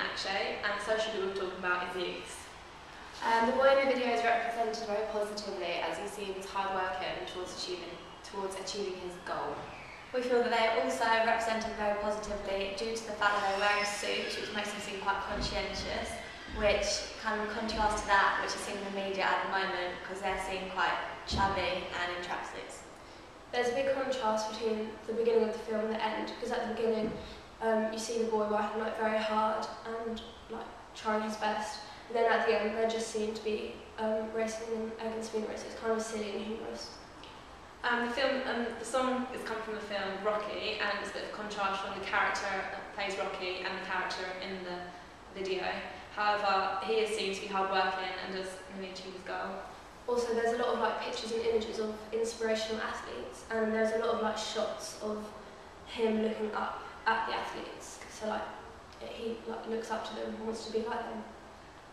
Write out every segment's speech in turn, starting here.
Akshay, and the social group we're talking about is youth. The boy in the video is represented very positively as he seems hard-working towards achieving his goal. We feel that they are also represented very positively due to the fact that they're wearing suits, which makes them seem quite conscientious, which kind of contrasts to that which is seen in the media at the moment, because they're seen quite chubby and in tracksuits. There's a big contrast between the beginning of the film and the end, because at the beginning you see the boy working very hard and trying his best, and then at the end they're just seen to be racing against Venus. It's kind of silly and humorous. The song has come from the film Rocky, and it's a bit of contrast from the character that plays Rocky and the character in the video. However, he is seen to be hard-working and does really achieve his goal. Also, there's a lot of pictures and images of inspirational athletes, and there's a lot of shots of him looking up at the athletes. So he looks up to them and wants to be like them.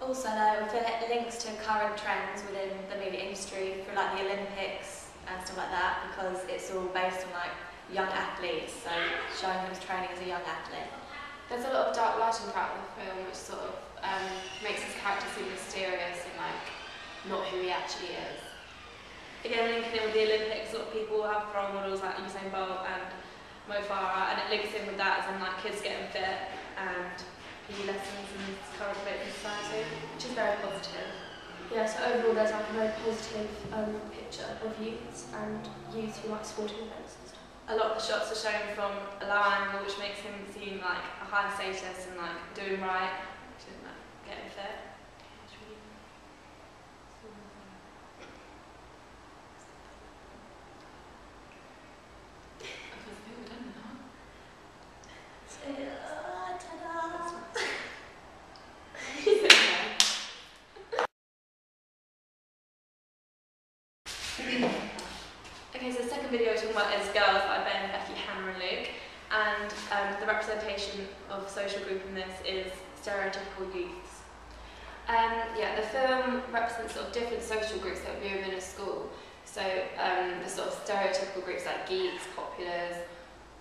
Also, though, we feel it links to current trends within the movie industry for the Olympics and stuff like that, because it's all based on young athletes, so showing him training as a young athlete. There's a lot of dark lighting throughout the film, which sort of makes his character seem mysterious and not who he actually is. Again, linking in with the Olympics, a lot of people have role models like Usain Bolt and Mo Farah, and it links in with that as in kids getting fit and PE lessons and current fit in society, which is very positive. Yeah, so overall there's a very positive picture of youths and youth who like sporting events and stuff. A lot of the shots are shown from a low angle, which makes him seem a high status and doing right, which is getting fit. Okay, so the second video we're talking about is Girls by Ben, Becky, Hannah and Luke, and the representation of social group in this is stereotypical youths. Yeah, the film represents different social groups that would be within a school. So the stereotypical groups like geeks, populars,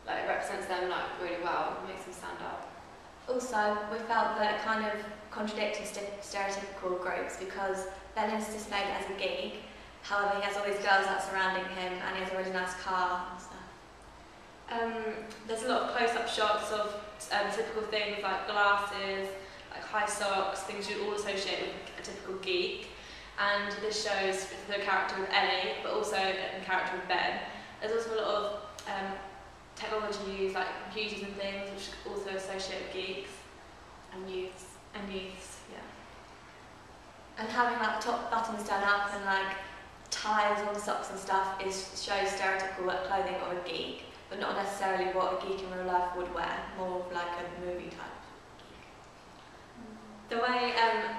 it represents them really well, it makes them stand out. Also, we felt that it kind of contradicted stereotypical groups, because Ben is displayed as a geek. However, he has all these girls surrounding him, and he has a really nice car and stuff. There's a lot of close-up shots of typical things like glasses, high socks, things you'd all associate with a typical geek. And this shows the character of Ellie, but also the character of Ben. There's also a lot of technology used, computers and things, which also associate with geeks and youths. Yeah. And having the top buttons done up and ties on socks and stuff shows stereotypical clothing of a geek, but not necessarily what a geek in real life would wear, more of a movie type geek. The way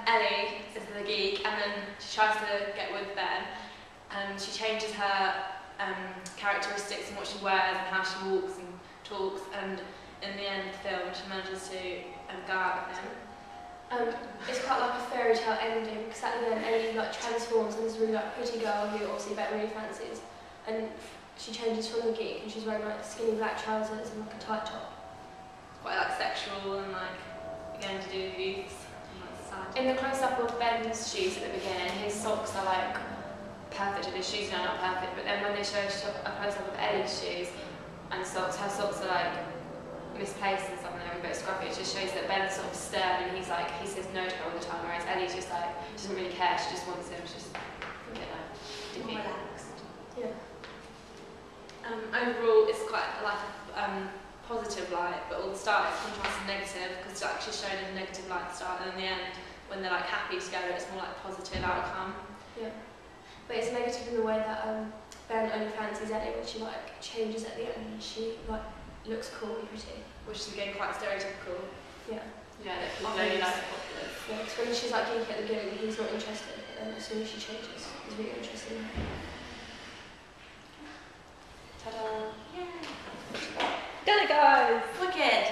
Ellie is the geek, and then she tries to get with Ben, and she changes her characteristics and what she wears and how she walks and talks, and in the end of the film she manages to go out with him. It's quite like a fairy tale ending, because at the end Ellie transforms into this really pretty girl who obviously Ben really fancies, and she changes from the geek and she's wearing skinny black trousers and a tight top. Quite sexual and again to do with youths. In the close-up of Ben's shoes at the beginning, his socks are perfect and his shoes are not perfect, but then when they show a close-up of Ellie's shoes and socks, her socks are misplaced and something, a bit scruffy. It just shows that Ben's stern and he says no to her all the time, whereas Ellie's just she doesn't really care, she just wants him, she's a bit more relaxed. Yeah. Overall, it's quite positive light, but all the start is contrasted negative, because it's actually shown in a negative light at the start, and in the end, when they're happy together, it's more positive outcome. Yeah. But it's negative in the way that Ben only fancies Ellie when she changes at the end and she looks cool and pretty. Which is again quite stereotypical. Yeah. Yeah, that people only popular. Yeah, because when she's geeky at the beginning, he's not interested, but then as soon as she changes, he's really interested in her. Ta-da! Yeah. Done it, guys! Wicked!